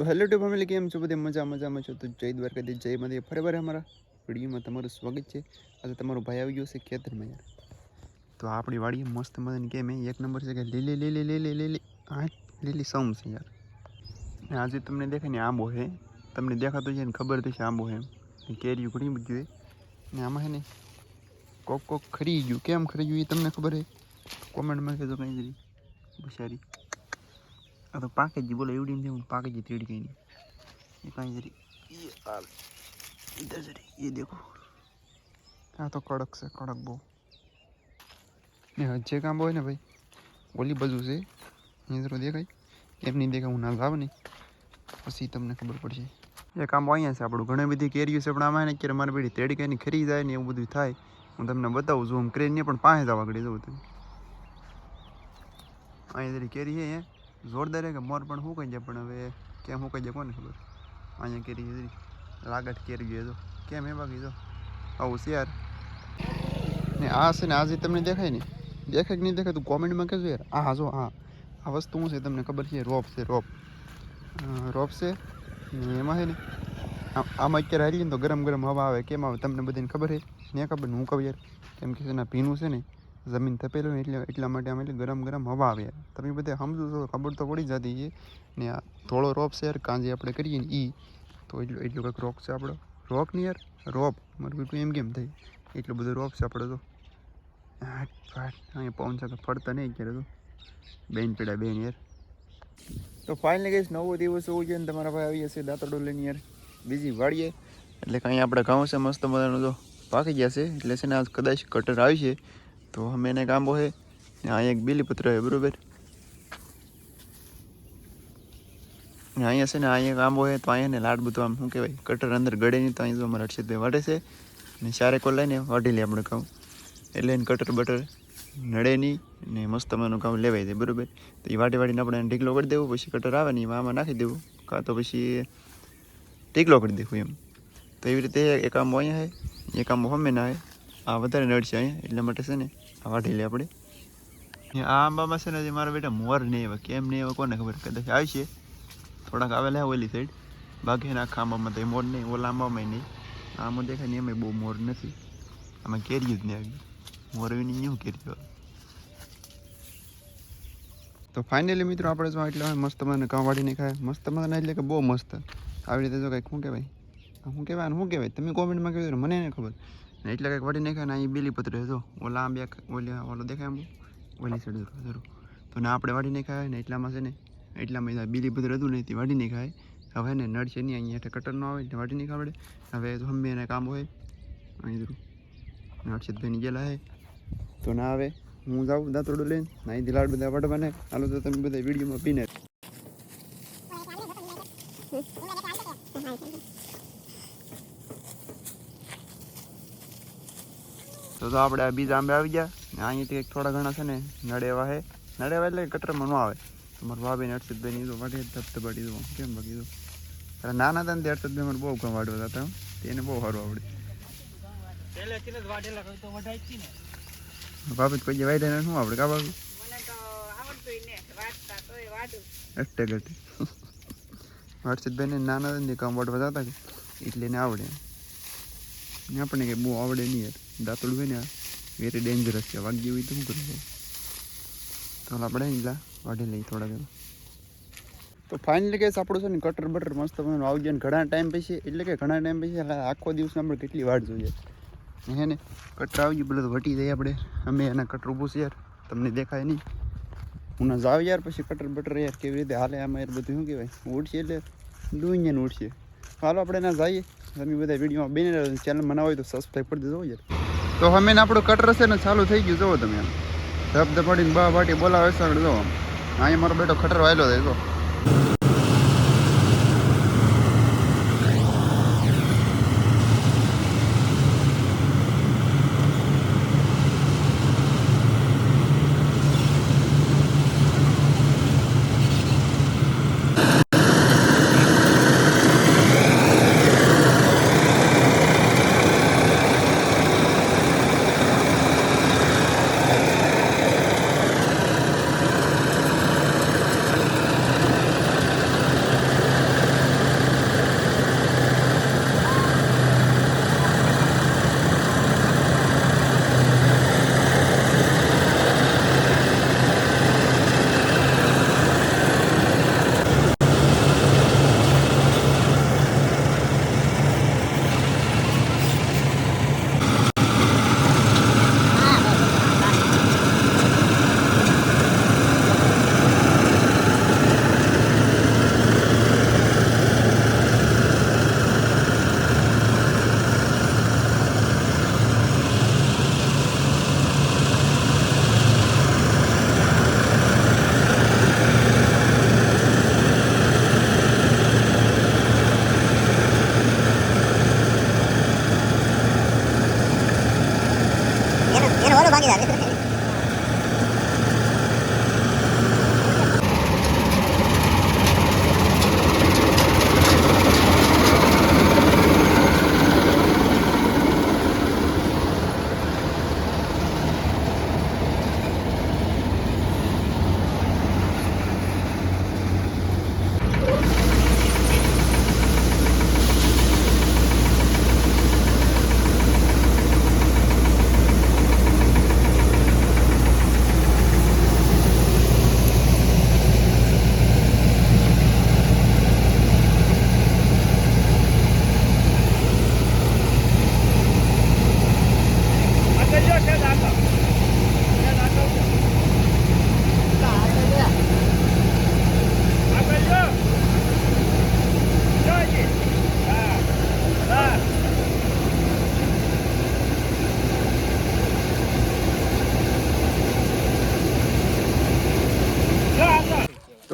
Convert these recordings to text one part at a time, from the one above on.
Hello two family, કેમ છો? બધે મજામાં છો? તો જય દ્વારકાધીશ, જય મહાદેવ. ફરીવાર અમારા વિડીયોમાં તમારું સ્વાગત છે. આજે તમારો ભાઈ આવી ગયો છે ખેતરમાં યાર. તો આપણી વાડીએ મસ્ત મજાની કેમ એક નંબર છે કે લીલી લીલી લીલી લીલી હા લીલી સમ છે યાર. આજે તમને દેખાય ને આંબો છે, તમને દેખાતો છે ને ખબર થશે આંબો છે એમ. કેરીઓ ઘણી બધી હોય ને આમાં છે ને કોક ખરી ગયું. કેમ ખરી ગયું એ તમને ખબર છે? કોમેન્ટમાં કહેજો કંઈ જરી બિચારી. આ તો પાકેજી બોલો એવડી ને પાકેજી તેડી ગઈ નહીં ये कहीं जरी ये इधर जरी ये देखो हाँ तो कड़क से कड़क बो ने हजे काम बोय ने भाई ओली बाजू से इधर देखाय केम नहीं देखा हूँ ना जाव नहीं પછી તમને ખબર પડશે. એ કામ અહીંયા છે આપણું. ઘણી બધી કેરીઓ છે પણ આમાં ને અત્યારે મારી બેડી તેડી કઈ ખરી જાય ને એવું બધું થાય. હું તમને બતાવું છું. ક્રેન ને પણ પાસે જવા ગળી જવું તમે અહીંયા જરી કેરી છે જોરદાર કે મોર પણ શું કહી જાય પણ હવે કેમ શું કહી જાય કોને ખબર. અહીંયા કેરી લાગટ કેરી ગયો તો કેમ એ બાકી જો આવું છે યાર. ને આ છે ને આજે તમને દેખાય ને દેખાય કે નહીં દેખાય તું કોમેન્ટમાં કહેજો યાર. આ જો આ વસ્તુ શું છે તમને ખબર છે? રોપ છે રોપ છે ને એમાં છે ને આમાં અત્યારે હારીએ ને તો ગરમ ગરમ હવા આવે. કેમ આવે તમને બધાને ખબર છે? ને ખબર ને હું કહું યાર કેમ કે એના ભીનું છે ને જમીન તપેલું ને એટલા માટે આમ એટલે ગરમ ગરમ હવા આવે યાર. તમે બધા સમજો છો ખબર તો પડી જતી છે ને. આ થોડો રોપ છે યાર કાંજે આપણે કરીએ ને તો એટલું કંઈક રોક છે આપણો. રોક નહીં યાર રોપ મારું બીટું એમ કેમ થાય એટલો બધો રોપ છે આપણે તો. અહીંયા પવન સાથે ફરતા નહીં અત્યારે તો બેન પેડા બેન યાર. તો ફાઇનલી ગઈશ નવો દિવસ હોવું જોઈએ ને તમારા ભાઈ આવી જશે દાંતડો લઈને યાર બીજી વાળીએ. એટલે કંઈ આપણે ઘઉં છે મસ્ત મજાનું તો પાકી ગયા છે. એટલે છે ને આજ કદાચ કટર આવી છે તો અમે એને કામ છે ને અહીંયા એક બીલીપત્ર છે બરાબર. અહીંયા છે ને અહીંયા આંબો છે તો અહીંયા ને લાડ બધું આમ શું કહેવાય કટર અંદર ગળે નહીં. તો અહીંયા જો અમારા હર્ષિતભાઈ વાટે છે ને ચારે કોલ લઈને વાટી લે આપણે ઘઉં. એટલે એને કટર બટર નડે નહીં ને મસ્ત મજાનું ઘઉં લેવાય જાય બરાબર. તો એ વાટીને આપણે ઢીકલો કરી દેવું. પછી કટર આવે ને એમાં આમાં નાખી દેવું કાં તો પછી ઢીકલો કરી દેવું એમ. તો એવી રીતે એક આંબો અહીંયા છે એક આંબો હમે ના આ વધારે નડશે અહીંયા એટલા માટે છે ને આ વાટી લે આપણે. આ આંબામાં છે ને મારા બેટા મોર નહીં આવે કેમ નહીં આવે કોને ખબર. કદાચ આવશે થોડાક આવેલા હે ઓલી સાઈડ બાકી એના આખા આંબામાં તો મોર નહીં. ઓલા આંબામાં નહીં. આમાં દેખાય ને એમાં બહુ મોર નથી. આમાં કેરી જ નહીં આવી મોર એવી નહીં કેરી આવે. તો ફાઇનલી મિત્રો આપણે જો એટલે મસ્ત મને કાં વાળીને ખાય મસ્ત મને એટલે કે બહુ મસ્ત આવી રીતે જો કંઈક શું કહેવાય તમે કોમેન્ટમાં કહ્યું મને નહીં ખબર ને. એટલે કંઈક વાળી નાખાય ને અહીં બીલીપત્ર જો ઓલા આંબે ઓલો દેખાય આંબો ઓલી સાઈડ જરૂર તો ના આપણે વાળી નહીં ખાય ને એટલામાં છે ને એટલામાં બીલીપત્ર હતું ને તે વાળી નહીં ખાય. હવે ને નડશે નહીં અહીંયા કટર ન આવે એટલે વાળી નહીં ખાવડે. હવે તો હમે એને કામ હોય અહીં જરૂર હર્ષિતભાઈની ગયેલા હે તો ના આવે. હું જાઉં દાંતડું લઈને અહીંથી લાડ બધા વાટવાને હાલો તો તમે બધા વિડીયોમાં પીને. તો આપણે આ બીજા આંબે આવી ગયા ને અહીંયાથી થોડા ઘણા છે ને નડેવા એટલે કટરમાં ન આવે. તમારા ભાભીને હર્ષિતભાઈની તો વાટે ધબધબાટી દો કેમ બાકી દો. નાના હતા ને તે હર્ષિતભાઈ મને બહુ ઘઉં વાટવા હતા તેને બહુ સારું આવડે. ભાભી કોઈ જે વાયદા શું આવડે કા ભાભી હર્ષિતભાઈને નાના હતા ને કામ વાટવા જતા એટલે એને આવડે ને આપણને કંઈ બહુ આવડે નહીં યાર. દાંતડું હોય ને વેરી ડેન્જરસ છે વાગી હોય તો શું કરવું. તો આપણે એટલા વાઢી લઈએ થોડા ઘણા. તો ફાઇનલી કહીશ આપણું છે ને કટર બટર મસ્ત આવી જાય ને ઘણા ટાઈમ પછી એટલે કે ઘણા ટાઈમ પછી આખો દિવસ આપણે કેટલી વાટ જોઈએ હે ને. કટર આવી ગયું પેલા તો વટી જાય આપણે અમે એના કટર ઊભું છે યાર તમને દેખાય નહીં. હું ના જાવ યાર પછી કટર બટર યાર કેવી રીતે હાલે આમાં યાર બધું શું કહેવાય ઉડશે એટલે ડુંઈને ઉડશે. હાલો આપણે ના જઈએ તમે બધા વિડીયોમાં બેને ચેનલ બનાવો હોય તો સબસ્ક્રાઈબ કરી દેજો યાર. તો અમે આપણું કટર છે ને ચાલુ થઈ ગયું જુઓ તમે ધબધબાટીને બા બાટી બોલાવે આગળ જો અહીંયા મારો બેટો કટર વાયલો થાય જો.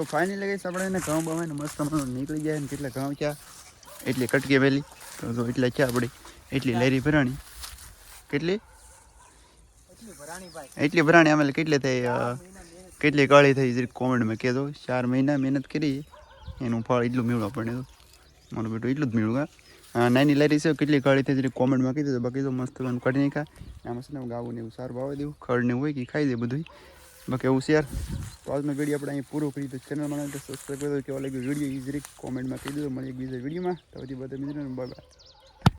તો ફાઇનલી ગઈશ આપણે એને ઘઉં બવાને મસ્ત અમારું નીકળી જાય ને કેટલા ઘઉં ક્યાં એટલી કટકી વહેલી તો એટલે ક્યાં આપણી એટલી લેરી ભરાણી કેટલી એટલી ભરાણી આಮೇಲೆ કેટલી થઈ કેટલી કાળી થઈ જરી કોમેન્ટમાં કહેજો 4 મહિના મહેનત કરી એનું ફળ એટલું મેળવું આપણને તો મારું બેટું એટલું જ મેળવું નાની લેરી છે કેટલી કાળી થઈ જરી કોમેન્ટમાં કહી દેજો બાકી તો મસ્ત કાઢી નાખા આમાં છે ને ગાવું ને એવું સારું ભાવે દેવું ખડ ને હોય કે ખાઈ દે બધું બાકી એવું છે યાર તો આજનો વિડીયો આપણે અહીં પૂરો કરી તો ચેનલમાં સબસ્ક્રાઈબ કરો કેવા લાગ્યો વિડીયો એ જરીક કોમેન્ટમાં કહી દેજો મળીએ બીજા વિડીયોમાં તો હજી બધા મિત્રોને બાય બાય.